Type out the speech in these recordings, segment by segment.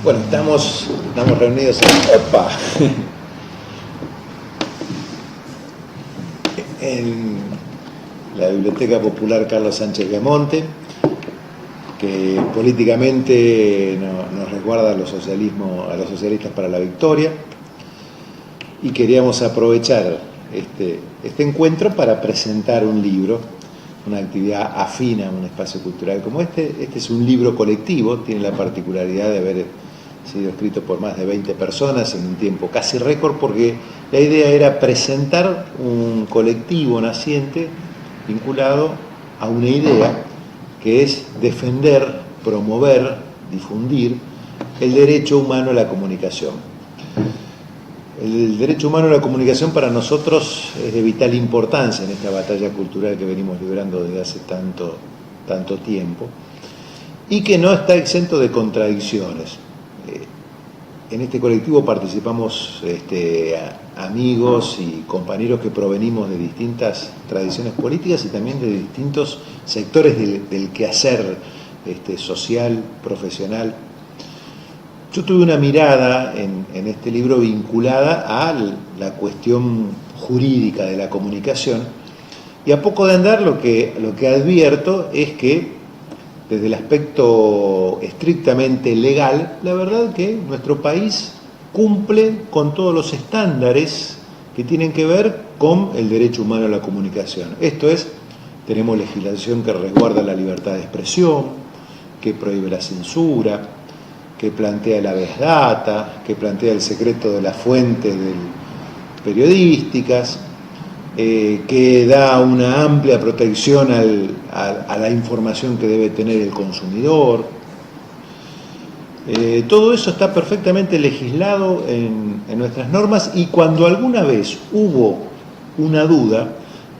Bueno, estamos reunidos en la Biblioteca Popular Carlos Sánchez Viamonte, que políticamente nos resguarda a los socialistas para la victoria, y queríamos aprovechar este encuentro para presentar un libro, una actividad afín a un espacio cultural como este. Este es un libro colectivo, tiene la particularidad de haber sido escrito por más de 20 personas en un tiempo casi récord, porque la idea era presentar un colectivo naciente vinculado a una idea que es defender, promover, difundir el derecho humano a la comunicación. El derecho humano a la comunicación para nosotros es de vital importancia en esta batalla cultural que venimos librando desde hace tanto tiempo, y que no está exento de contradicciones. En este colectivo participamos amigos y compañeros que provenimos de distintas tradiciones políticas y también de distintos sectores del quehacer social, profesional. Yo tuve una mirada en este libro vinculada a la cuestión jurídica de la comunicación, y a poco de andar lo que advierto es que desde el aspecto estrictamente legal, la verdad que nuestro país cumple con todos los estándares que tienen que ver con el derecho humano a la comunicación. Esto es, tenemos legislación que resguarda la libertad de expresión, que prohíbe la censura, que plantea la habeas data, que plantea el secreto de las fuentes periodísticas, que da una amplia protección a la información que debe tener el consumidor. Todo eso está perfectamente legislado en nuestras normas, y cuando alguna vez hubo una duda,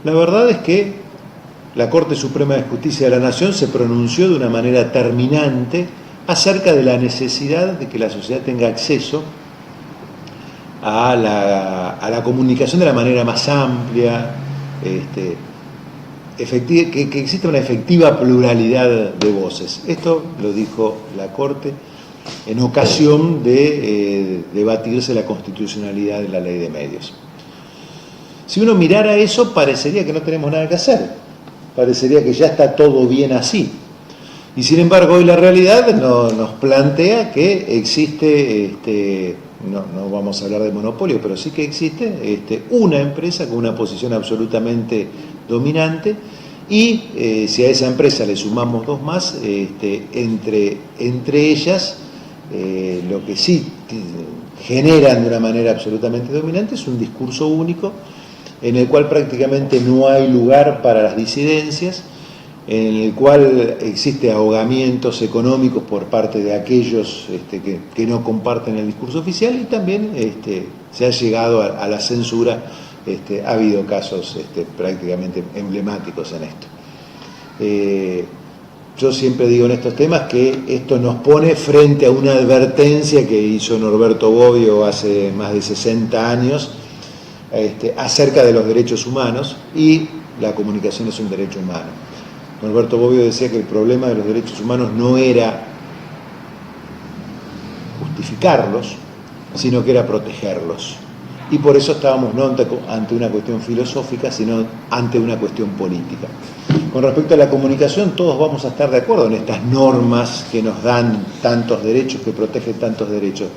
la verdad es que la Corte Suprema de Justicia de la Nación se pronunció de una manera terminante acerca de la necesidad de que la sociedad tenga acceso a la comunicación de la manera más amplia, que exista una efectiva pluralidad de voces. Esto lo dijo la Corte en ocasión de debatirse la constitucionalidad de la ley de medios. Si uno mirara eso, parecería que no tenemos nada que hacer, parecería que ya está todo bien así. Y sin embargo, hoy la realidad nos plantea que existe, no vamos a hablar de monopolio, pero sí que existe una empresa con una posición absolutamente dominante, y si a esa empresa le sumamos dos más, entre ellas, lo que sí generan de una manera absolutamente dominante es un discurso único, en el cual prácticamente no hay lugar para las disidencias, en el cual existe ahogamientos económicos por parte de aquellos que no comparten el discurso oficial, y también se ha llegado a la censura. Ha habido casos prácticamente emblemáticos en esto. Yo siempre digo en estos temas que esto nos pone frente a una advertencia que hizo Norberto Bobbio hace más de 60 años acerca de los derechos humanos, y la comunicación es un derecho humano. Norberto Bobbio decía que el problema de los derechos humanos no era justificarlos, sino que era protegerlos. Y por eso estábamos no ante una cuestión filosófica, sino ante una cuestión política. Con respecto a la comunicación, todos vamos a estar de acuerdo en estas normas que nos dan tantos derechos, que protegen tantos derechos.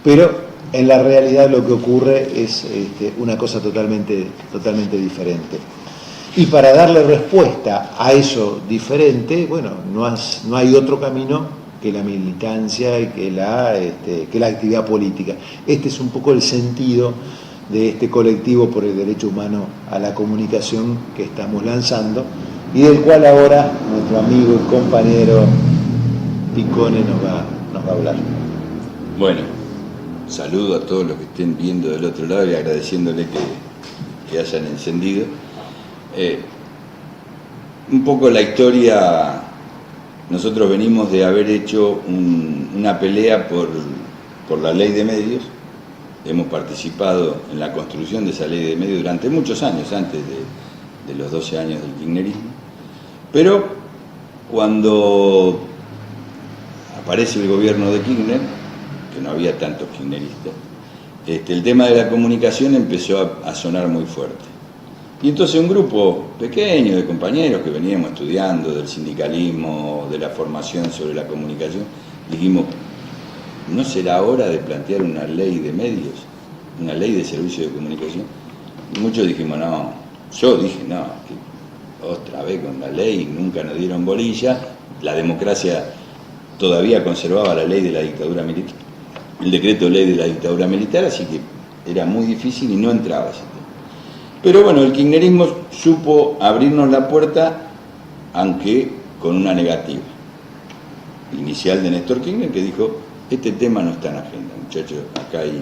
Pero en la realidad lo que ocurre es una cosa totalmente diferente. Y para darle respuesta a eso diferente, bueno, no hay otro camino que la militancia y que la actividad política. Este es un poco el sentido de este colectivo por el derecho humano a la comunicación que estamos lanzando, y del cual ahora nuestro amigo y compañero Picone nos va a hablar. Bueno, saludo a todos los que estén viendo del otro lado y agradeciéndole que hayan encendido. Un poco la historia, nosotros venimos de haber hecho una pelea por la ley de medios. Hemos participado en la construcción de esa ley de medios durante muchos años, antes de los 12 años del kirchnerismo. Pero cuando aparece el gobierno de Kirchner, que no había tantos kirchneristas, el tema de la comunicación empezó a sonar muy fuerte. Y entonces un grupo pequeño de compañeros que veníamos estudiando del sindicalismo, de la formación sobre la comunicación, dijimos, ¿no será hora de plantear una ley de medios, una ley de servicios de comunicación? Y muchos dijimos, no, yo dije, no, que otra vez con la ley, nunca nos dieron bolilla, la democracia todavía conservaba la ley de la dictadura militar, el decreto de ley de la dictadura militar, así que era muy difícil y no entraba ese tema. Pero bueno, el kirchnerismo supo abrirnos la puerta, aunque con una negativa inicial de Néstor Kirchner, que dijo, este tema no está en agenda, muchachos, acá hay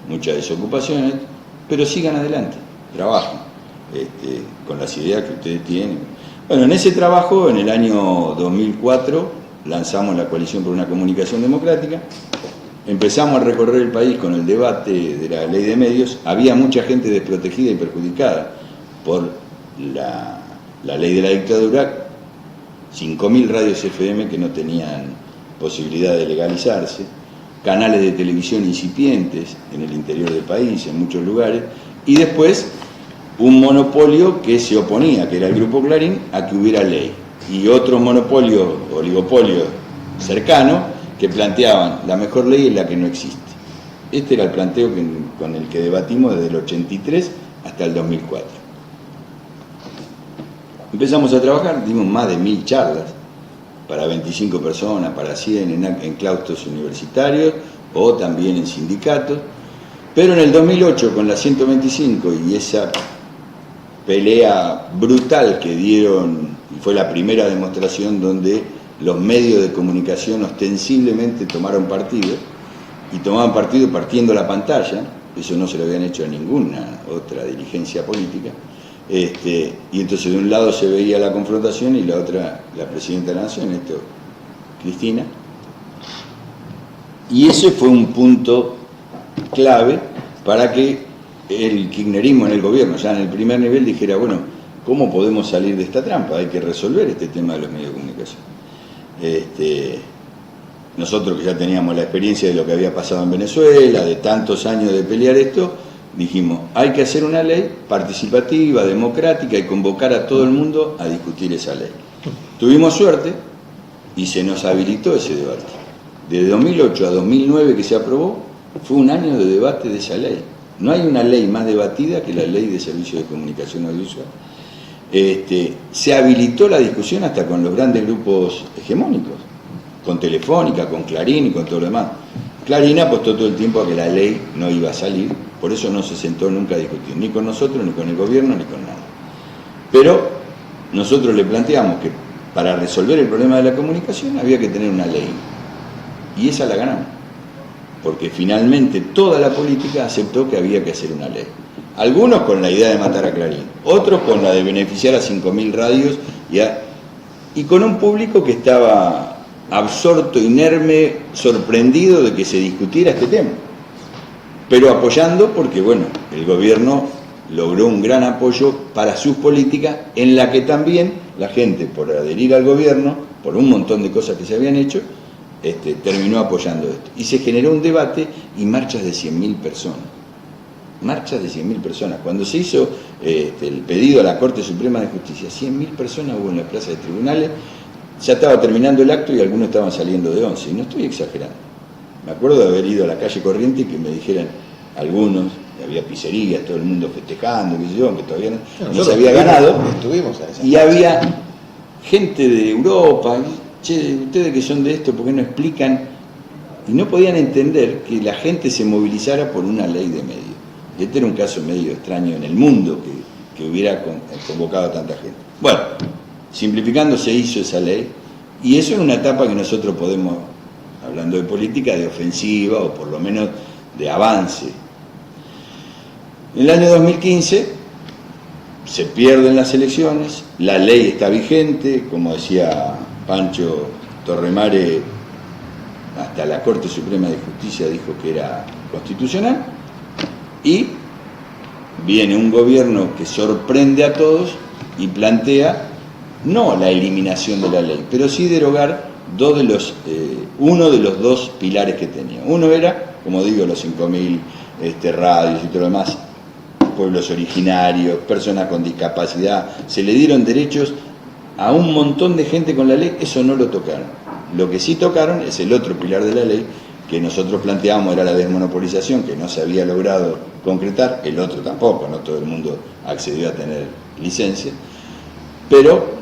muchas desocupaciones, pero sigan adelante, trabajen con las ideas que ustedes tienen. Bueno, en ese trabajo, en el año 2004, lanzamos la Coalición por una Comunicación Democrática, empezamos a recorrer el país con el debate de la ley de medios. Había mucha gente desprotegida y perjudicada por la ley de la dictadura, 5.000 radios FM que no tenían posibilidad de legalizarse, canales de televisión incipientes en el interior del país, en muchos lugares, y después un monopolio que se oponía, que era el Grupo Clarín, a que hubiera ley, y otro monopolio, oligopolio cercano, que planteaban la mejor ley es la que no existe. Este era el planteo con el que debatimos desde el 83 hasta el 2004. Empezamos a trabajar, dimos más de 1000 charlas para 25 personas, para 100 en claustros universitarios o también en sindicatos, pero en el 2008 con la 125 y esa pelea brutal que dieron, y fue la primera demostración donde los medios de comunicación ostensiblemente tomaron partido, y tomaban partido partiendo la pantalla, eso no se lo habían hecho a ninguna otra dirigencia política, y entonces de un lado se veía la confrontación y la otra la presidenta de la Nación, Cristina, y ese fue un punto clave para que el kirchnerismo en el gobierno, ya en el primer nivel, dijera, bueno, ¿cómo podemos salir de esta trampa? Hay que resolver este tema de los medios de comunicación. Nosotros que ya teníamos la experiencia de lo que había pasado en Venezuela, de tantos años de pelear esto, dijimos, hay que hacer una ley participativa, democrática y convocar a todo el mundo a discutir esa ley. Tuvimos suerte y se nos habilitó ese debate. De 2008 a 2009 que se aprobó, fue un año de debate de esa ley. No hay una ley más debatida que la ley de servicios de comunicación audiovisual. Se habilitó la discusión hasta con los grandes grupos hegemónicos, con Telefónica, con Clarín y con todo lo demás. Clarín apostó todo el tiempo a que la ley no iba a salir, por eso no se sentó nunca a discutir, ni con nosotros, ni con el gobierno, ni con nada. Pero nosotros le planteamos que para resolver el problema de la comunicación había que tener una ley, y esa la ganamos, porque finalmente toda la política aceptó que había que hacer una ley. Algunos con la idea de matar a Clarín, otros con la de beneficiar a 5.000 radios y con un público que estaba absorto, inerme, sorprendido de que se discutiera este tema, pero apoyando porque, bueno, el gobierno logró un gran apoyo para sus políticas, en la que también la gente, por adherir al gobierno, por un montón de cosas que se habían hecho, terminó apoyando esto. Y se generó un debate y marchas de 100.000 personas. Marchas de 100.000 personas. Cuando se hizo el pedido a la Corte Suprema de Justicia, 100.000 personas hubo en las plazas de tribunales, ya estaba terminando el acto y algunos estaban saliendo de 11, y no estoy exagerando. Me acuerdo de haber ido a la calle Corriente y que me dijeran algunos, había pizzerías, todo el mundo festejando, que todavía no se había ganado, y había gente de Europa, che, ustedes que son de esto, ¿por qué no explican? Y no podían entender que la gente se movilizara por una ley de medios. Este era un caso medio extraño en el mundo que hubiera convocado a tanta gente. Bueno, simplificando, se hizo esa ley, y eso es una etapa que nosotros podemos, hablando de política, de ofensiva o por lo menos de avance. En el año 2015 se pierden las elecciones, la ley está vigente, como decía Pancho Torremare, hasta la Corte Suprema de Justicia dijo que era constitucional, y viene un gobierno que sorprende a todos y plantea no la eliminación de la ley, pero sí derogar uno de los dos pilares que tenía. Uno era, como digo, los 5.000 radios y todo lo demás, pueblos originarios, personas con discapacidad, se le dieron derechos a un montón de gente con la ley, eso no lo tocaron. Lo que sí tocaron es el otro pilar de la ley, que nosotros planteábamos, era la desmonopolización, que no se había logrado concretar, el otro tampoco, no todo el mundo accedió a tener licencia, pero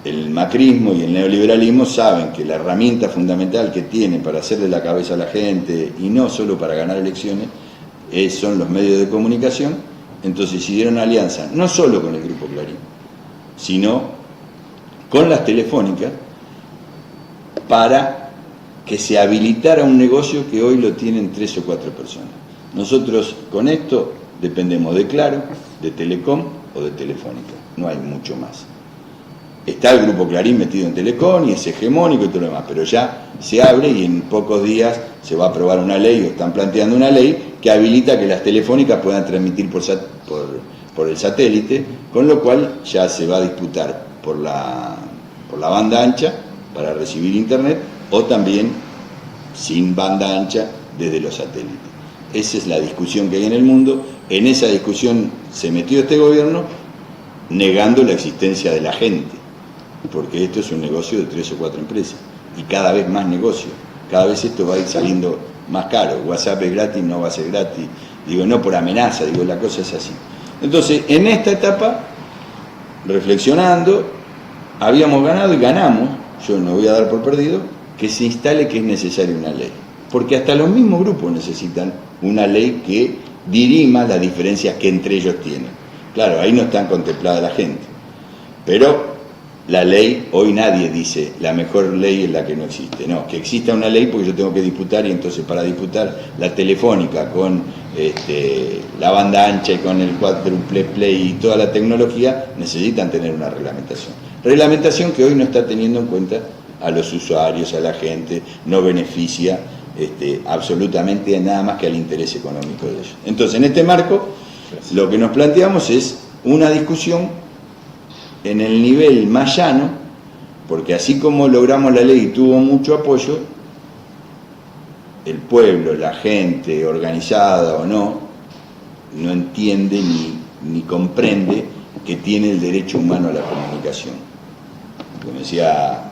el macrismo y el neoliberalismo saben que la herramienta fundamental que tienen para hacerle la cabeza a la gente, y no solo para ganar elecciones, son los medios de comunicación. Entonces hicieron alianza no solo con el Grupo Clarín, sino con las telefónicas, para que se habilitara un negocio que hoy lo tienen 3 o 4 personas. Nosotros con esto dependemos de Claro, de Telecom o de Telefónica, no hay mucho más. Está el Grupo Clarín metido en Telecom y es hegemónico y todo lo demás, pero ya se abre y en pocos días se va a aprobar una ley, o están planteando una ley que habilita que las telefónicas puedan transmitir por el satélite, con lo cual ya se va a disputar por la banda ancha para recibir internet, o también sin banda ancha desde los satélites. Esa es la discusión que hay en el mundo. En esa discusión se metió este gobierno, negando la existencia de la gente, porque esto es un negocio de 3 o 4 empresas, y cada vez más negocio, cada vez esto va a ir saliendo más caro. WhatsApp es gratis, no va a ser gratis, digo, no por amenaza, digo, la cosa es así. Entonces, en esta etapa, reflexionando, habíamos ganado y ganamos, yo no voy a dar por perdido, que se instale que es necesaria una ley, porque hasta los mismos grupos necesitan una ley que dirima las diferencias que entre ellos tienen. Claro, ahí no están contempladas la gente, pero la ley, hoy nadie dice la mejor ley es la que no existe. No, que exista una ley porque yo tengo que disputar, y entonces para disputar la telefónica con la banda ancha y con el cuádruple play y toda la tecnología, necesitan tener una reglamentación. Reglamentación que hoy no está teniendo en cuenta a los usuarios, a la gente, no beneficia absolutamente nada más que al interés económico de ellos. Entonces, en este marco, lo que nos planteamos es una discusión en el nivel más llano, porque así como logramos la ley y tuvo mucho apoyo, el pueblo, la gente, organizada o no entiende ni comprende que tiene el derecho humano a la comunicación. Como decía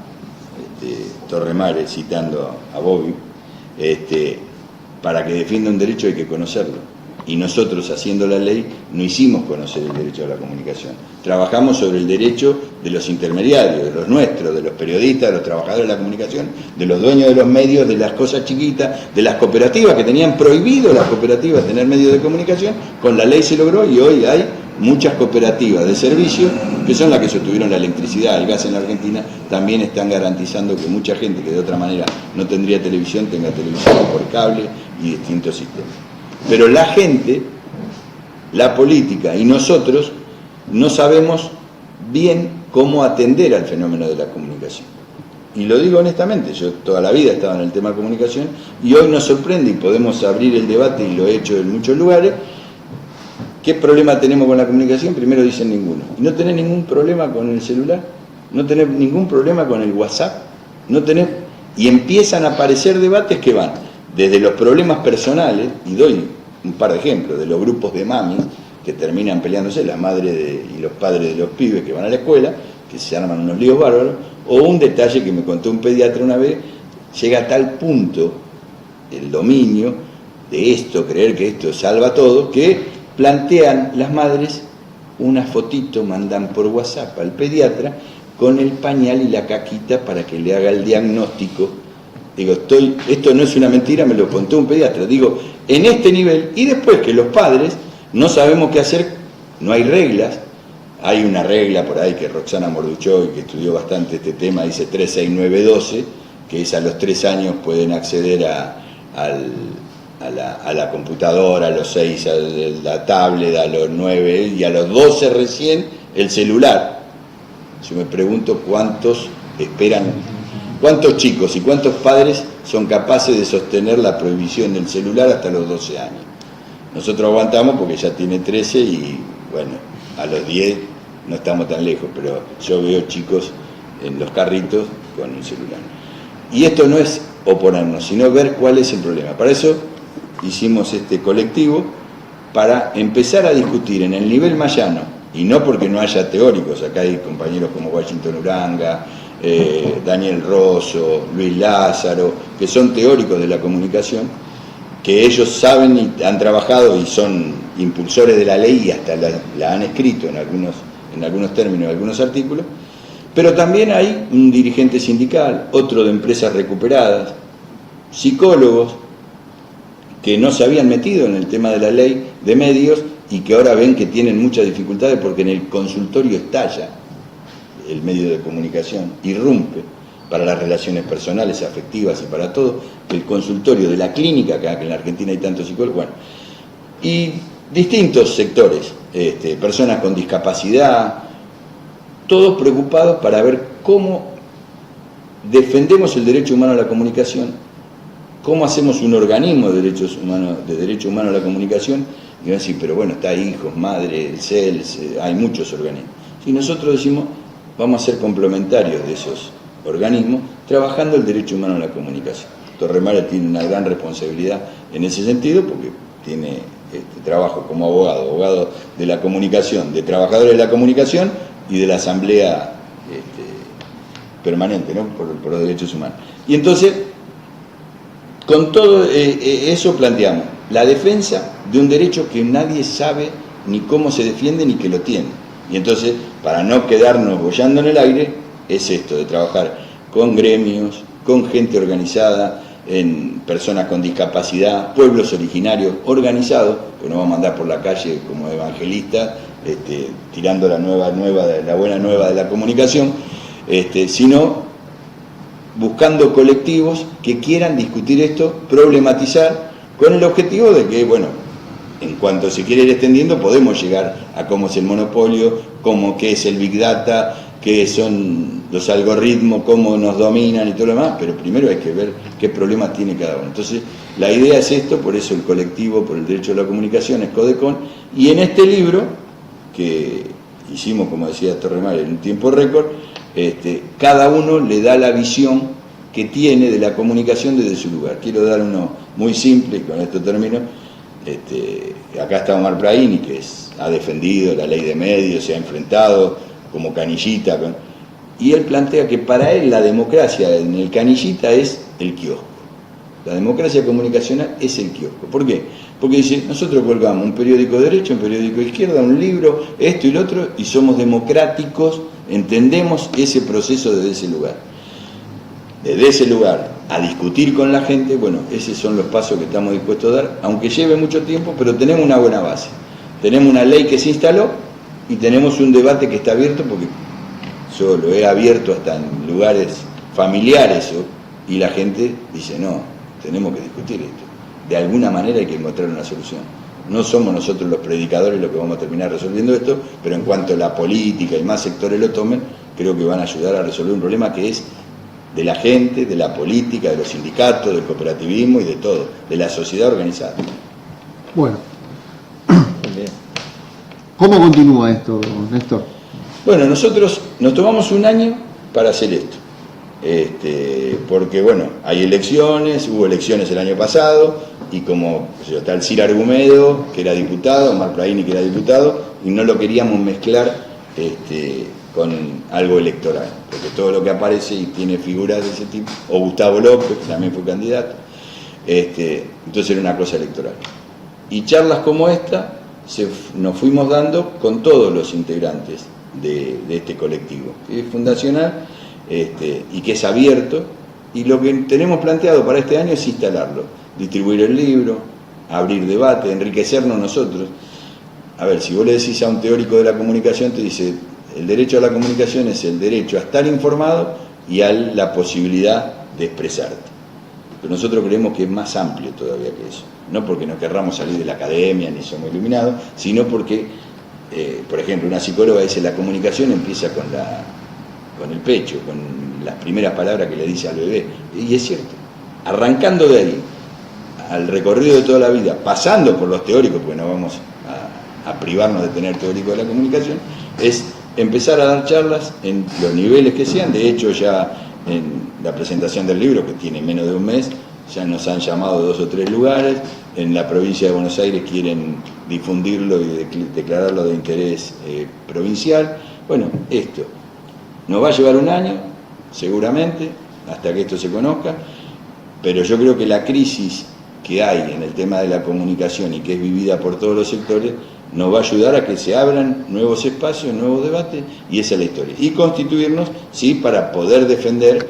Torremare, citando a Bobby, para que defienda un derecho hay que conocerlo. Y nosotros, haciendo la ley, no hicimos conocer el derecho a la comunicación. Trabajamos sobre el derecho de los intermediarios, de los nuestros, de los periodistas, de los trabajadores de la comunicación, de los dueños de los medios, de las cosas chiquitas, de las cooperativas, que tenían prohibido las cooperativas tener medios de comunicación. Con la ley se logró, y hoy hay muchas cooperativas de servicio que son las que sostuvieron la electricidad, el gas en la Argentina. También están garantizando que mucha gente que de otra manera no tendría televisión, tenga televisión por cable y distintos sistemas. Pero la gente, la política y nosotros no sabemos bien cómo atender al fenómeno de la comunicación. Y lo digo honestamente, yo toda la vida estaba en el tema de comunicación, y hoy nos sorprende, y podemos abrir el debate, y lo he hecho en muchos lugares. ¿Qué problema tenemos con la comunicación? Primero dicen ninguno. ¿Y no tenés ningún problema con el celular? ¿No tenés ningún problema con el WhatsApp? ¿No tenés? Y empiezan a aparecer debates que van desde los problemas personales, y doy un par de ejemplos, de los grupos de mamis que terminan peleándose, la madre y los padres de los pibes que van a la escuela, que se arman unos líos bárbaros, o un detalle que me contó un pediatra una vez, llega a tal punto el dominio de esto, creer que esto salva todo, que plantean las madres una fotito, mandan por WhatsApp al pediatra con el pañal y la caquita para que le haga el diagnóstico. Digo, esto no es una mentira, me lo contó un pediatra. Digo, en este nivel, y después que los padres no sabemos qué hacer, no hay reglas. Hay una regla por ahí que Roxana Morduchoy, que estudió bastante este tema, dice 36912, que es a los 3 años pueden acceder a la computadora, a los 6 a la tablet, a los 9 y a los 12 recién el celular. Yo me pregunto cuántos chicos y cuántos padres son capaces de sostener la prohibición del celular hasta los 12 años. Nosotros aguantamos porque ya tiene 13 y bueno, a los 10 no estamos tan lejos, pero yo veo chicos en los carritos con un celular. Y esto no es oponernos, sino ver cuál es el problema. Para eso hicimos este colectivo, para empezar a discutir en el nivel más llano, y no porque no haya teóricos, acá hay compañeros como Washington Uranga, Daniel Rosso, Luis Lázaro, que son teóricos de la comunicación, que ellos saben y han trabajado y son impulsores de la ley y hasta la han escrito en algunos términos, en algunos artículos, pero también hay un dirigente sindical, otro de empresas recuperadas, psicólogos que no se habían metido en el tema de la ley de medios y que ahora ven que tienen muchas dificultades porque en el consultorio estalla el medio de comunicación, irrumpe para las relaciones personales, afectivas y para todo, el consultorio de la clínica, que en la Argentina hay tantos psicólogos, bueno, y distintos sectores, personas con discapacidad, todos preocupados para ver cómo defendemos el derecho humano a la comunicación, cómo hacemos un organismo de derecho humano a la comunicación, y van a decir, pero bueno, está Hijos, Madre, el CELS, hay muchos organismos. Y nosotros decimos, vamos a ser complementarios de esos organismos, trabajando el derecho humano a la comunicación. Torremare tiene una gran responsabilidad en ese sentido, porque tiene trabajo como abogado de la comunicación, de trabajadores de la comunicación y de la Asamblea permanente, ¿no? por los derechos humanos. Y entonces, con todo eso planteamos la defensa de un derecho que nadie sabe ni cómo se defiende ni que lo tiene. Y entonces, para no quedarnos boyando en el aire, es esto de trabajar con gremios, con gente organizada, en personas con discapacidad, pueblos originarios organizados, que no vamos a andar por la calle como evangelistas, tirando la buena nueva de la comunicación, sino buscando colectivos que quieran discutir esto, problematizar, con el objetivo de que, bueno, en cuanto se quiere ir extendiendo, podemos llegar a cómo es el monopolio, qué es el Big Data, qué son los algoritmos, cómo nos dominan y todo lo demás, pero primero hay que ver qué problemas tiene cada uno. Entonces, la idea es esto, por eso el colectivo por el derecho a la comunicación es CODECON, y en este libro, que hicimos, como decía Torremare, en un tiempo récord, cada uno le da la visión que tiene de la comunicación desde su lugar. Quiero dar uno muy simple, y con esto termino. Acá está Omar Praini, que ha defendido la ley de medios, se ha enfrentado como canillita, y él plantea que para él la democracia en el canillita es el kiosco. La democracia comunicacional es el kiosco. ¿Por qué? Porque dice, nosotros colgamos un periódico de derecha, un periódico de izquierda, un libro, esto y lo otro, y somos democráticos, entendemos ese proceso desde ese lugar. Desde ese lugar a discutir con la gente, bueno, esos son los pasos que estamos dispuestos a dar, aunque lleve mucho tiempo, pero tenemos una buena base. Tenemos una ley que se instaló y tenemos un debate que está abierto, porque yo lo he abierto hasta en lugares familiares, y la gente dice, no, tenemos que discutir esto. De alguna manera hay que encontrar una solución. No somos nosotros los predicadores los que vamos a terminar resolviendo esto, pero en cuanto la política y más sectores lo tomen, creo que van a ayudar a resolver un problema que es de la gente, de la política, de los sindicatos, del cooperativismo y de todo, de la sociedad organizada. Bueno, ¿cómo continúa esto, Néstor? Bueno, nosotros nos tomamos un año para hacer esto, porque bueno, hay elecciones, hubo elecciones el año pasado, y como está el Ciro Argumedo, que era diputado, Omar Praini, que era diputado, y no lo queríamos mezclar con algo electoral, porque todo lo que aparece y tiene figuras de ese tipo, o Gustavo López, que también fue candidato, entonces era una cosa electoral. Y charlas como esta nos fuimos dando con todos los integrantes de este colectivo, que es fundacional y que es abierto, y lo que tenemos planteado para este año es instalarlo, distribuir el libro, abrir debate, enriquecernos nosotros. A ver, si vos le decís a un teórico de la comunicación, te dice, el derecho a la comunicación es el derecho a estar informado y a la posibilidad de expresarte. Pero nosotros creemos que es más amplio todavía que eso. No porque no querramos salir de la academia ni somos iluminados, sino porque, por ejemplo, una psicóloga dice, la comunicación empieza con el pecho, con las primeras palabras que le dice al bebé. Y es cierto, arrancando de ahí, al recorrido de toda la vida, pasando por los teóricos, porque no vamos a privarnos de tener teóricos de la comunicación, es empezar a dar charlas en los niveles que sean. De hecho, ya en la presentación del libro, que tiene menos de un mes, ya nos han llamado de 2 o 3 lugares. En la provincia de Buenos Aires quieren difundirlo y declararlo de interés provincial. Bueno, esto nos va a llevar un año, seguramente, hasta que esto se conozca, pero yo creo que la crisis que hay en el tema de la comunicación y que es vivida por todos los sectores, nos va a ayudar a que se abran nuevos espacios, nuevos debates, y esa es la historia. Y constituirnos, sí, para poder defender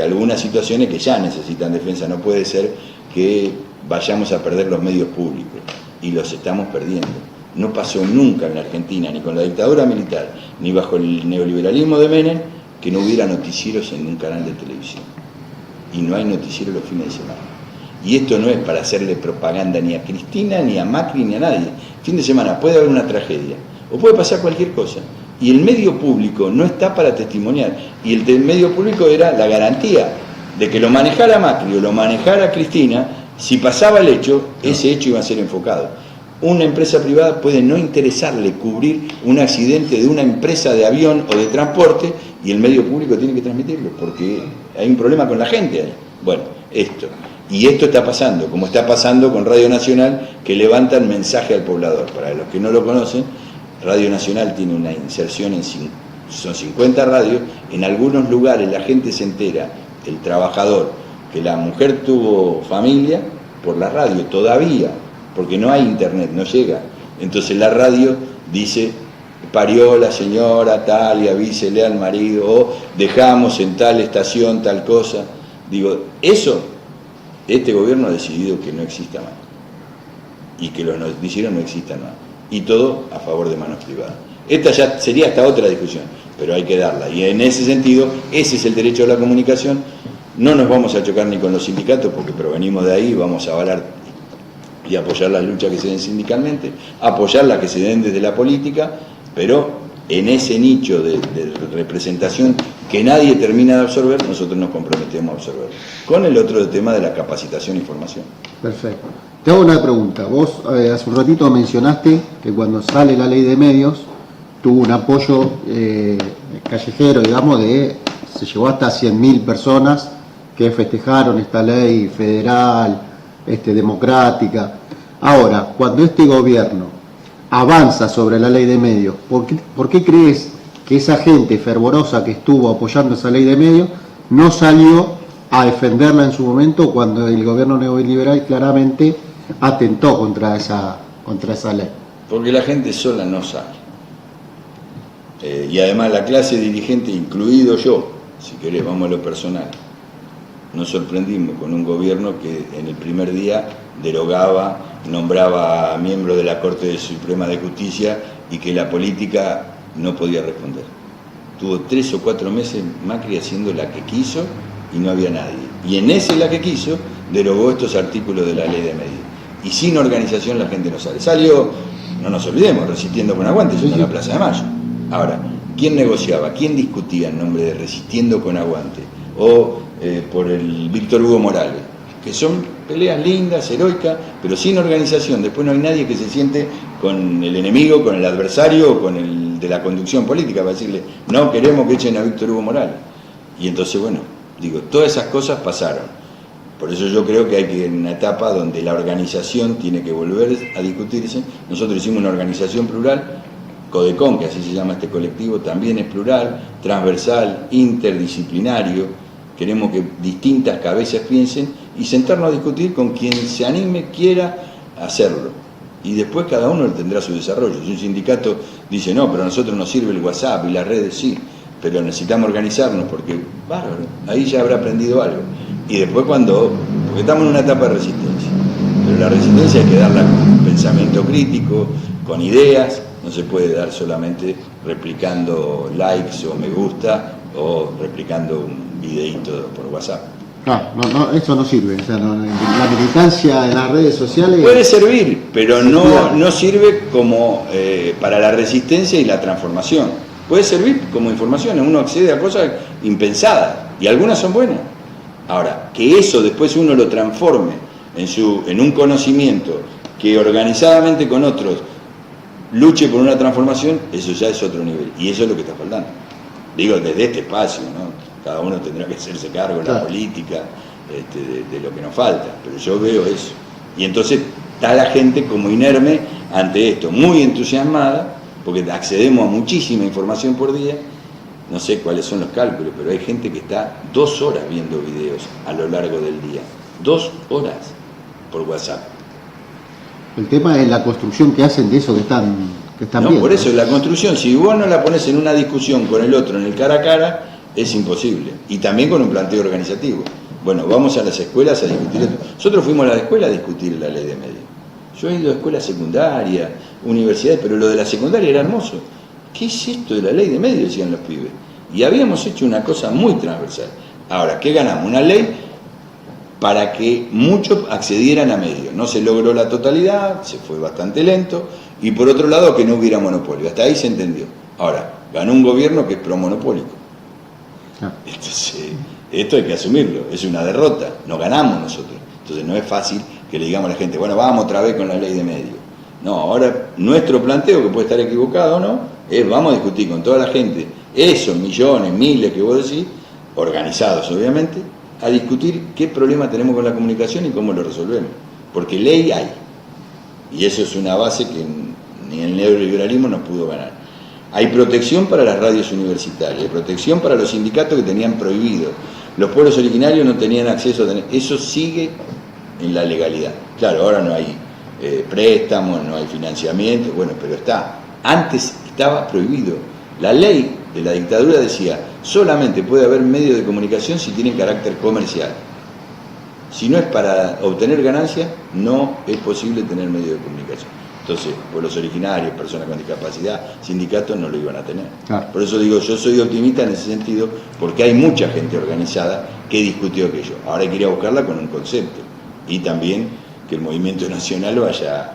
algunas situaciones que ya necesitan defensa. No puede ser que vayamos a perder los medios públicos, y los estamos perdiendo. No pasó nunca en la Argentina, ni con la dictadura militar, ni bajo el neoliberalismo de Menem, que no hubiera noticieros en un canal de televisión. Y no hay noticieros los fines de semana. Y esto no es para hacerle propaganda ni a Cristina, ni a Macri, ni a nadie. Fin de semana puede haber una tragedia, o puede pasar cualquier cosa. Y el medio público no está para testimoniar. Y el medio público era la garantía de que lo manejara Macri o lo manejara Cristina. Si pasaba el hecho, ese hecho iba a ser enfocado. Una empresa privada puede no interesarle cubrir un accidente de una empresa de avión o de transporte, y el medio público tiene que transmitirlo, porque hay un problema con la gente ahí. Bueno, esto. Y esto está pasando, como está pasando con Radio Nacional, que levantan mensaje al poblador. Para los que no lo conocen, Radio Nacional tiene una inserción son 50 radios. En algunos lugares la gente se entera, el trabajador, que la mujer tuvo familia por la radio, todavía, porque no hay internet, no llega. Entonces la radio dice: parió la señora tal, y avísele al marido, o dejamos en tal estación tal cosa. Digo, eso, este gobierno ha decidido que no exista más, y que los noticieros no existan más, y todo a favor de manos privadas. Esta ya sería hasta otra discusión, pero hay que darla, y en ese sentido, ese es el derecho a la comunicación. No nos vamos a chocar ni con los sindicatos, porque provenimos de ahí, vamos a avalar y apoyar las luchas que se den sindicalmente, apoyar las que se den desde la política, pero en ese nicho de representación que nadie termina de absorber, nosotros nos comprometemos a absorber. Con el otro tema de la capacitación e información. Perfecto. Te hago una pregunta. Vos hace un ratito mencionaste que cuando sale la ley de medios tuvo un apoyo callejero, digamos, se llegó hasta 100.000 personas que festejaron esta ley federal, democrática. Ahora, cuando este gobierno avanza sobre la ley de medios, ¿por qué crees que esa gente fervorosa que estuvo apoyando esa ley de medios no salió a defenderla en su momento, cuando el gobierno neoliberal claramente atentó contra esa ley? Porque la gente sola no sale. Y además la clase dirigente, incluido yo, si querés, vamos a lo personal, nos sorprendimos con un gobierno que en el primer día derogaba, nombraba a miembros de la Corte Suprema de Justicia, y que la política no podía responder. Tuvo 3 o 4 meses Macri haciendo la que quiso y no había nadie. Y en ese la que quiso derogó estos artículos de la ley de medios. Y sin organización la gente no sale. Salió, no nos olvidemos, Resistiendo con Aguante, yendo a la Plaza de Mayo. Ahora, ¿quién negociaba? ¿Quién discutía en nombre de Resistiendo con Aguante? O por el Víctor Hugo Morales, que son peleas lindas, heroicas, pero sin organización. Después no hay nadie que se siente con el enemigo, con el adversario o con el de la conducción política para decirle: no queremos que echen a Víctor Hugo Morales. Y entonces, bueno, digo, todas esas cosas pasaron. Por eso yo creo que hay que, en una etapa donde la organización tiene que volver a discutirse. Nosotros hicimos una organización plural, Codecon, que así se llama este colectivo, también es plural, transversal, interdisciplinario. Queremos que distintas cabezas piensen y sentarnos a discutir con quien se anime, quiera hacerlo. Y después cada uno tendrá su desarrollo. Si un sindicato dice: no, pero a nosotros nos sirve el WhatsApp y las redes, sí, pero necesitamos organizarnos, porque, bárbaro, ahí ya habrá aprendido algo. Y después porque estamos en una etapa de resistencia, pero la resistencia hay que darla con pensamiento crítico, con ideas. No se puede dar solamente replicando likes o me gusta, o replicando un videíto por WhatsApp. No, eso no sirve. O sea, la militancia en las redes sociales puede servir, pero no sirve como para la resistencia y la transformación. Puede servir como información, uno accede a cosas impensadas, y algunas son buenas. Ahora, que eso después uno lo transforme en un conocimiento que organizadamente con otros luche por una transformación, eso ya es otro nivel, y eso es lo que está faltando. Digo, desde este espacio, ¿no? cada uno tendrá que hacerse cargo en la Claro. política de lo que nos falta, pero yo veo eso. Y entonces está la gente como inerme ante esto, muy entusiasmada, porque accedemos a muchísima información por día. No sé cuáles son los cálculos, pero hay gente que está 2 horas viendo videos a lo largo del día. 2 horas por WhatsApp. El tema es la construcción que hacen de eso que están No, viendo. por eso la construcción, si vos no la pones en una discusión con el otro, en el cara a cara, es imposible. Y también con un planteo organizativo. Bueno, vamos a las escuelas a discutir esto. Nosotros fuimos a la escuela a discutir la ley de medios. Yo he ido a escuelas secundarias, universidades, pero lo de la secundaria era hermoso. ¿Qué es esto de la ley de medios?, decían los pibes. Y habíamos hecho una cosa muy transversal. Ahora, ¿qué ganamos? Una ley para que muchos accedieran a medios. No se logró la totalidad, se fue bastante lento, y por otro lado que no hubiera monopolio. Hasta ahí se entendió. Ahora, ganó un gobierno que es promonopólico. Ah. Entonces, esto hay que asumirlo, es una derrota, no ganamos nosotros. Entonces no es fácil que le digamos a la gente, bueno, vamos otra vez con la ley de medios. No, ahora nuestro planteo, que puede estar equivocado o no, es vamos a discutir con toda la gente, esos millones, miles que vos decís, organizados obviamente, a discutir qué problema tenemos con la comunicación y cómo lo resolvemos. Porque ley hay. Y eso es una base que ni el neoliberalismo nos pudo ganar. Hay protección para las radios universitarias, hay protección para los sindicatos que tenían prohibido. Los pueblos originarios no tenían acceso a tener. Eso sigue en la legalidad. Claro, ahora no hay préstamos, no hay financiamiento, bueno, pero está. Antes estaba prohibido. La ley de la dictadura decía, solamente puede haber medios de comunicación si tienen carácter comercial. Si no es para obtener ganancias, no es posible tener medios de comunicación. Entonces, pueblos originarios, personas con discapacidad, sindicatos no lo iban a tener. Claro. Por eso digo, yo soy optimista en ese sentido, porque hay mucha gente organizada que discutió aquello. Ahora hay que ir a buscarla con un concepto. Y también que el movimiento nacional vaya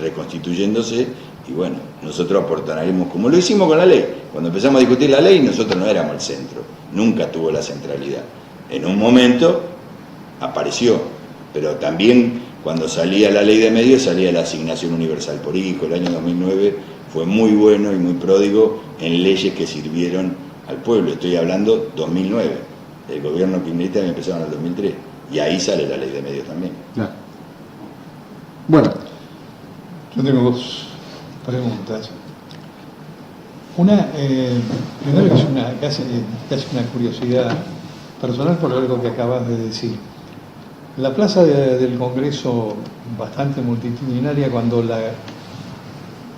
reconstituyéndose. Y bueno, nosotros aportaremos, como lo hicimos con la ley. Cuando empezamos a discutir la ley, nosotros no éramos el centro. Nunca tuvo la centralidad. En un momento apareció, pero también cuando salía la ley de medios salía la asignación universal por hijo. El año 2009 fue muy bueno y muy pródigo en leyes que sirvieron al pueblo. Estoy hablando 2009, el gobierno kirchnerista empezó en el 2003 y ahí sale la ley de medios también. Claro. Bueno, Yo tengo 2 preguntas. Una, primero que es casi una curiosidad personal por algo que acabas de decir. La plaza del Congreso, bastante multitudinaria, cuando la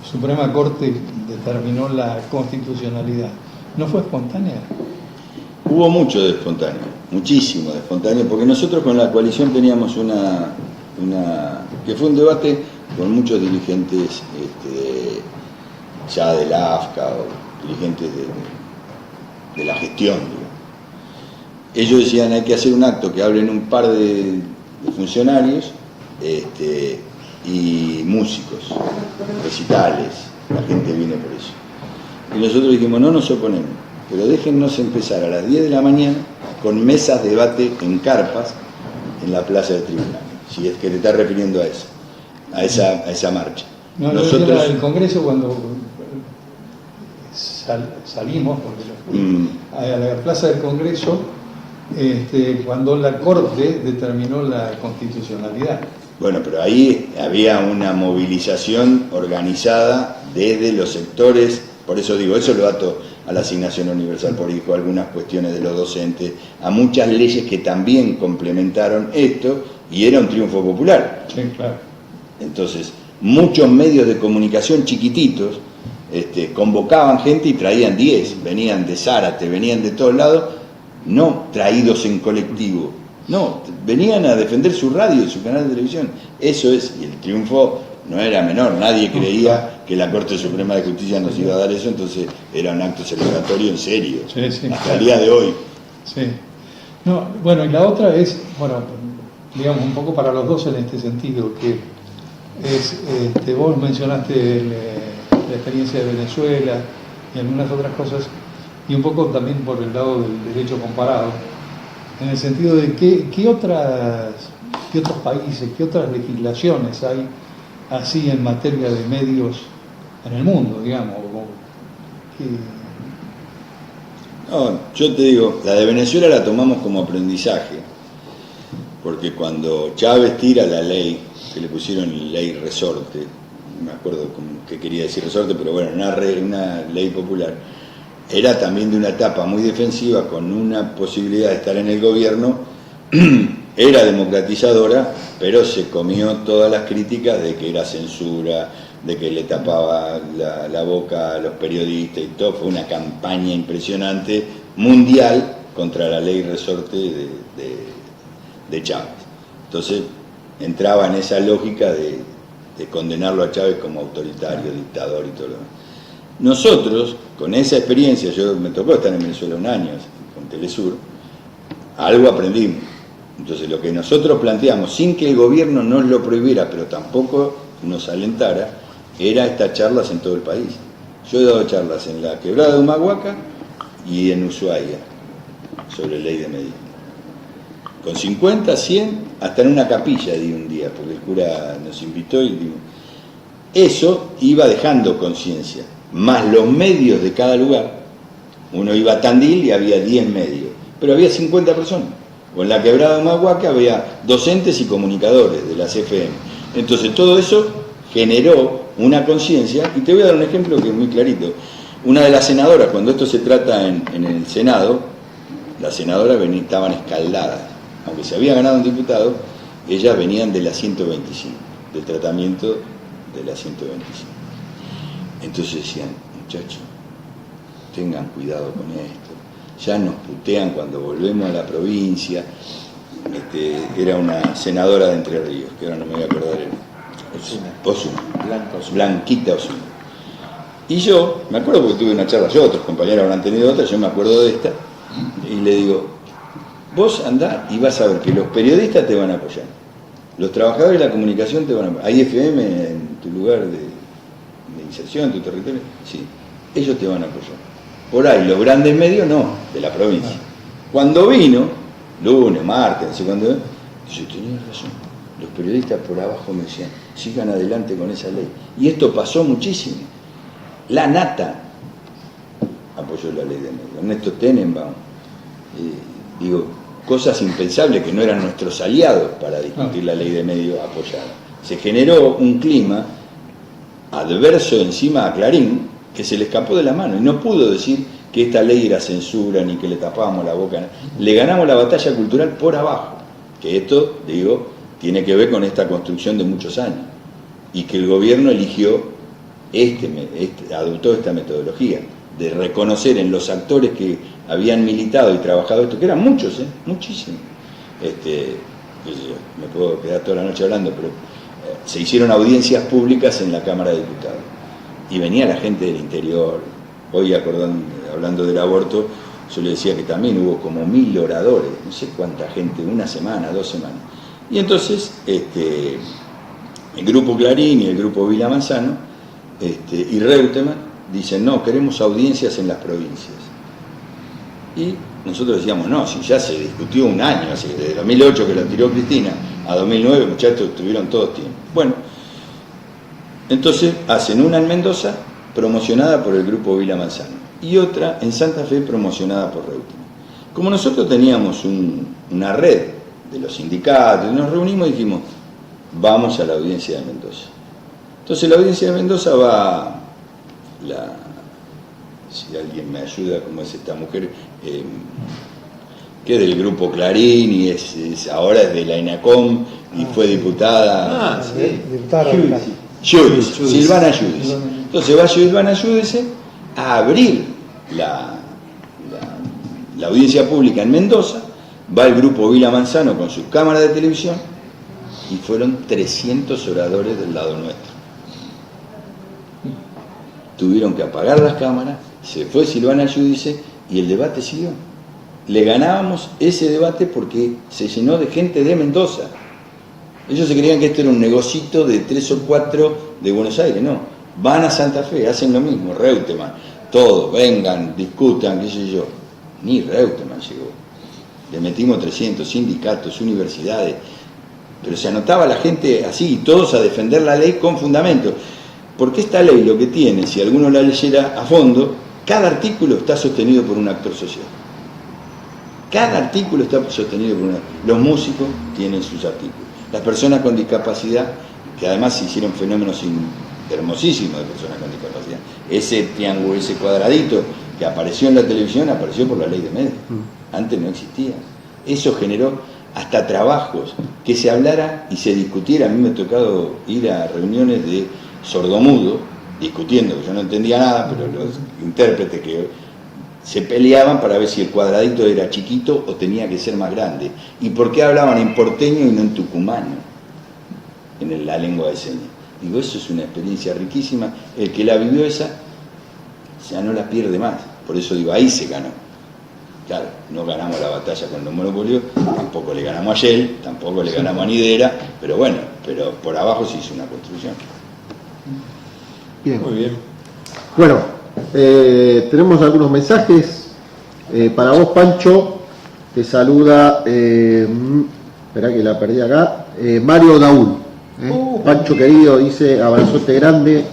Suprema Corte determinó la constitucionalidad, ¿no fue espontánea? Hubo mucho de espontáneo, muchísimo de espontáneo, porque nosotros con la coalición teníamos que fue un debate con muchos dirigentes ya del AFCA o dirigentes de la gestión, digamos. Ellos decían, hay que hacer un acto que hablen un par de funcionarios y músicos, recitales, la gente viene por eso. Y nosotros dijimos, no nos oponemos, pero déjennos empezar a las 10 de la mañana con mesas de debate en carpas en la plaza del tribunal, si es que te estás refiriendo a esa marcha. No, Nosotros, el Congreso cuando salimos, porque yo fui a la plaza del Congreso, cuando la Corte determinó la constitucionalidad. bueno, pero ahí había una movilización organizada desde los sectores, por eso digo, eso lo ato a la asignación universal por hijo, algunas cuestiones de los docentes, a muchas leyes que también complementaron esto, y era un triunfo popular. Sí, claro. Entonces, muchos medios de comunicación chiquititos convocaban gente y traían 10, venían de Zárate, venían de todos lados, no traídos en colectivo, no, venían a defender su radio, su canal de televisión. Eso es, y el triunfo no era menor, nadie creía que la Corte Suprema de Justicia nos iba a dar eso, entonces era un acto celebratorio en serio, Sí, hasta el día de hoy. Sí. No, bueno, y la otra es, bueno, digamos un poco para los dos en este sentido, que es, vos mencionaste la experiencia de Venezuela y algunas otras cosas, y un poco también por el lado del derecho comparado, en el sentido de qué otros países, qué otras legislaciones hay así en materia de medios en el mundo, digamos. No, yo te digo, la de Venezuela la tomamos como aprendizaje, porque cuando Chávez tira la ley, que le pusieron ley resorte, no me acuerdo qué quería decir resorte, pero bueno, una ley popular, era también de una etapa muy defensiva, con una posibilidad de estar en el gobierno, era democratizadora, pero se comió todas las críticas de que era censura, de que le tapaba la boca a los periodistas y todo. Fue una campaña impresionante mundial contra la ley resorte de Chávez. Entonces entraba en esa lógica de condenarlo a Chávez como autoritario, dictador y todo lo demás. Nosotros, con esa experiencia, yo me tocó estar en Venezuela un año con Telesur, algo aprendimos. Entonces lo que nosotros planteamos, sin que el gobierno nos lo prohibiera, pero tampoco nos alentara, era estas charlas en todo el país. Yo he dado charlas en la Quebrada de Humahuaca y en Ushuaia sobre ley de medios. Con 50, 100, hasta en una capilla di un día, porque el cura nos invitó y digo, eso iba dejando conciencia, más los medios de cada lugar. Uno iba a Tandil y había 10 medios, pero había 50 personas. O en la Quebrada de Humahuaca había docentes y comunicadores de las FM. Entonces todo eso generó una conciencia, y te voy a dar un ejemplo que es muy clarito. Una de las senadoras, cuando esto se trata en el Senado, las senadoras estaban escaldadas. Aunque se había ganado un diputado, ellas venían de la 125, del tratamiento de la 125. Entonces decían, muchachos, tengan cuidado con esto. Ya nos putean cuando volvemos a la provincia. Era una senadora de Entre Ríos, que ahora no me voy a acordar. Blanquita Osuna. Y yo, me acuerdo porque tuve una charla, yo, otros compañeros habrán tenido otra, yo me acuerdo de esta, y le digo, vos andá y vas a ver que los periodistas te van a apoyar, los trabajadores de la comunicación te van a apoyar. ¿Hay FM en tu lugar de inserción, en tu territorio? Sí, ellos te van a apoyar. Por ahí, los grandes medios no, de la provincia. Cuando vino, lunes, martes, no sé cuándo, yo tenía razón. Los periodistas por abajo me decían, sigan adelante con esa ley. Y esto pasó muchísimo. La Nata apoyó la ley de medios. Ernesto Tenenbaum. Digo, cosas impensables que no eran nuestros aliados para discutir la ley de medios apoyadas. Se generó un clima adverso encima a Clarín que se le escapó de la mano y no pudo decir que esta ley era censura ni que le tapábamos la boca. Le ganamos la batalla cultural por abajo, que esto, digo, tiene que ver con esta construcción de muchos años y que el gobierno eligió, adoptó esta metodología de reconocer en los actores que habían militado y trabajado esto, que eran muchos, muchísimos. Me puedo quedar toda la noche hablando, pero se hicieron audiencias públicas en la Cámara de Diputados y venía la gente del interior. Hoy, hablando del aborto, yo le decía que también hubo como 1000 oradores, no sé cuánta gente, una semana, 2 semanas. Y entonces el grupo Clarín y el grupo Vila Manzano y Reutemann dicen, no, queremos audiencias en las provincias. Y nosotros decíamos, no, si ya se discutió un año, así que desde 2008 que lo tiró Cristina a 2009, muchachos, estuvieron todos tiempo. Bueno, entonces hacen una en Mendoza promocionada por el grupo Vila Manzano y otra en Santa Fe promocionada por Reutemann. Como nosotros teníamos una red de los sindicatos, nos reunimos y dijimos, vamos a la audiencia de Mendoza. Entonces la audiencia de Mendoza va, si alguien me ayuda, como es esta mujer, que es del grupo Clarín y ahora es de la ENACOM y fue diputada. Diputada Giudice, Silvana Giudice. Entonces va Silvana Giudice a abrir la audiencia pública en Mendoza, va el grupo Vila Manzano con sus cámaras de televisión y fueron 300 oradores del lado nuestro. Tuvieron que apagar las cámaras, se fue Silvana Giudice y el debate siguió. Le ganábamos ese debate porque se llenó de gente de Mendoza. Ellos se creían que esto era un negocito de 3 o 4 de Buenos Aires, no. Van a Santa Fe, hacen lo mismo, Reutemann, todos, vengan, discutan, qué sé yo. Ni Reutemann llegó. Le metimos 300 sindicatos, universidades, pero se anotaba la gente así, todos a defender la ley con fundamento. Porque esta ley lo que tiene, si alguno la leyera a fondo, cada artículo está sostenido por un actor social. Cada artículo está sostenido por los músicos tienen sus artículos. Las personas con discapacidad, que además se hicieron fenómenos hermosísimos de personas con discapacidad. Ese triángulo, ese cuadradito que apareció en la televisión, apareció por la ley de medios. Antes no existía. Eso generó hasta trabajos, que se hablara y se discutiera. A mí me ha tocado ir a reuniones de sordomudos, discutiendo, que yo no entendía nada, pero los intérpretes que se peleaban para ver si el cuadradito era chiquito o tenía que ser más grande. ¿Y por qué hablaban en porteño y no en tucumano? En la lengua de señas. Digo, eso es una experiencia riquísima. El que la vivió esa, ya no la pierde más. Por eso digo, ahí se ganó. Claro, no ganamos la batalla con los monopolios, tampoco le ganamos a Shell, tampoco le ganamos a Nidera, pero bueno, pero por abajo se hizo una construcción. Bien. Muy bien. Bueno, tenemos algunos mensajes. Para vos, Pancho, te saluda, esperá que la perdí acá, Mario Daúl. Pancho querido, dice, abrazote grande.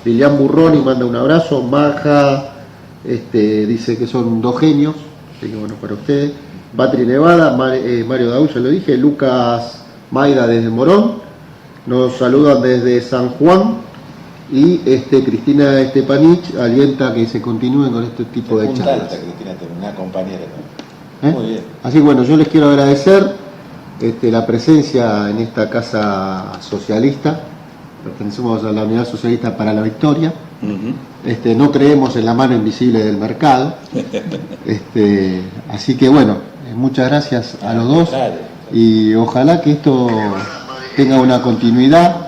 Lilian Burroni manda un abrazo. Maja dice que son dos genios, así que bueno, para ustedes. Patri Nevada, Mario Daúl, ya lo dije. Lucas Maida desde Morón, nos saludan desde San Juan. Y Cristina Estepanich alienta que se continúen con este tipo de charlas. Cristina, una compañera ¿Eh? Muy bien. Así que bueno, yo les quiero agradecer la presencia en esta casa socialista. Pertenecemos a la Unidad Socialista para la Victoria. No creemos en la mano invisible del mercado. Así que bueno, muchas gracias a los dos y ojalá que esto tenga una continuidad.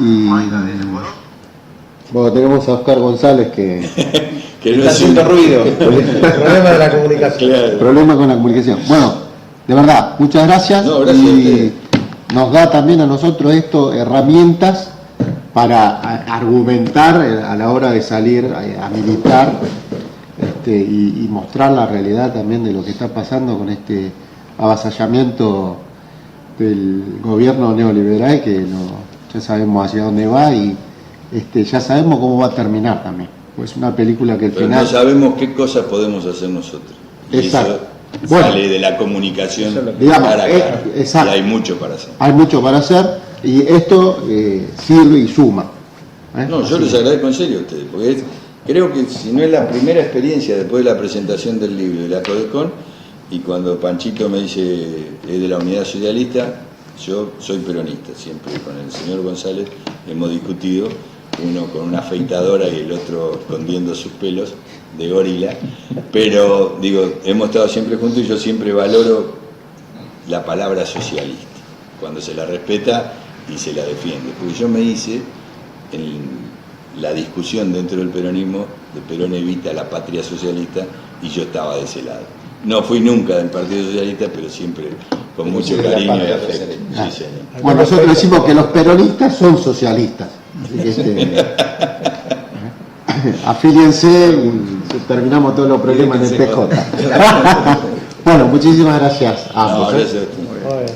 Y bueno, tenemos a Oscar González que está haciendo ruido. Problema de la comunicación. Claro. Problema con la comunicación. Bueno, de verdad, muchas gracias. No, gracias y nos da también a nosotros esto herramientas para argumentar a la hora de salir a militar y mostrar la realidad también de lo que está pasando con este avasallamiento del gobierno neoliberal que ya sabemos hacia dónde va y ya sabemos cómo va a terminar también. Pues es una película que al Pero final... no sabemos qué cosas podemos hacer nosotros. Y Exacto. eso Bueno, sale de la comunicación digamos, cara a cara. exacto. Y hay mucho para hacer. Hay mucho para hacer y esto sirve y suma. No, yo les agradezco en serio a ustedes, porque creo que si no es la primera experiencia después de la presentación del libro de la Codecon, y cuando Panchito me dice es de la Unidad Socialista, yo soy peronista, siempre con el señor González hemos discutido, uno con una afeitadora y el otro escondiendo sus pelos de gorila, pero digo, hemos estado siempre juntos y yo siempre valoro la palabra socialista, cuando se la respeta y se la defiende, porque yo me hice en la discusión dentro del peronismo, de Perón evita la patria socialista, y yo estaba de ese lado. No fui nunca del Partido Socialista, pero siempre con mucho cariño y afecto. Sí, señor. Bueno, nosotros decimos que los peronistas son socialistas. Así que afíliense y terminamos todos los problemas en el PJ. Bueno, muchísimas gracias a ambos. No, gracias a usted.